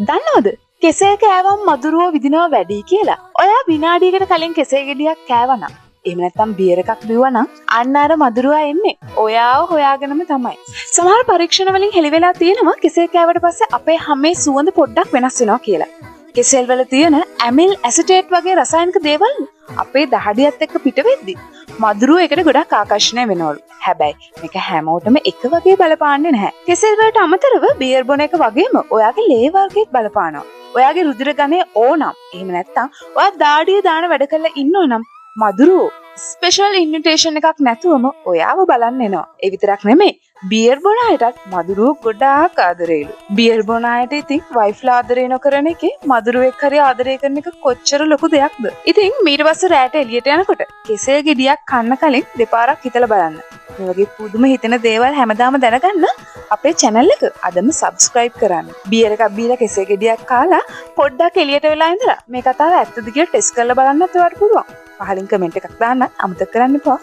දන්නවද? කෙසෙල් කෑවම මදුරුව විදිනවා වැඩි කියලා. ඔයා විනාඩියකට කලින් කෙසෙල් ගෙඩියක් කෑවනම් එහෙම නැත්නම් බියර් එකක් බිව්වනම් අන්න අර මදුරුවා එන්නේ ඔයාව හොයාගෙනම තමයි. සමහර පරීක්ෂණ වලින් හෙළි වෙලා තියෙනවා කෙසෙල් කෑවට පස්සේ අපේ හැමේ සුවඳ පොඩ්ඩක් වෙනස් වෙනවා කියලා. කෙසෙල් වල තියෙන ඇමිල් ඇසිටේට් වගේ රසායනික දේවල් අපේ දහඩියත් එක්ක පිට වෙද්දි මදුරුව එකට ගොඩක් ආකර්ෂණය වෙනවලු. හැබැයි මේක හැමෝටම එක වගේ බලපාන්නේ නැහැ. කෙසෙල් වලට අමතරව බියර් බොන එක වගේම ඔයාගේ ලේ වර්ගයත් බලපානවා. ඔයාගේ රුධිර ගණය ඕනම් එහෙම නැත්නම් ඔයා දාඩිය දාන වැඩ කරලා ඉන්නවනම් මදුරුව ස්පෙෂල් ඉන්විටේෂන් එකක් නැතුවම ඔයාව බලන්න එනවා. ඒ විතරක් නෙමෙයි බියර් බොන අයටත් මදුරුව ගොඩාක් ආදරේලු. බියර් බොන අයට ඉතින් වයිෆ්ලා ආදරේ නොකරන එකේ මදුරුවෙක් හරි ආදරේ කරන එක කොච්චර ලොකු දෙයක්ද? ඉතින් ඊට පස්සේ රැට එළියට යනකොට කෙසෙල් ගෙඩියක් කන්න කලින් දෙපාරක් හිතලා බලන්න. මේ වගේ පුදුම හිතෙන දේවල් හැමදාම දැනගන්න අපේ channel එක අදම subscribe කරන්න. බියර් එකක් බීලා කෙසෙල් ගෙඩියක් කාලා පොඩ්ඩක් එළියට වෙලා ඉඳලා මේ කතාව ඇත්තද කියලා ටෙස්ට් කරලා බලන්නත් ඔයාලට පුළුවන්. පහලින් කමෙන්ට් එකක් දාන්න අමතක කරන්න එපා.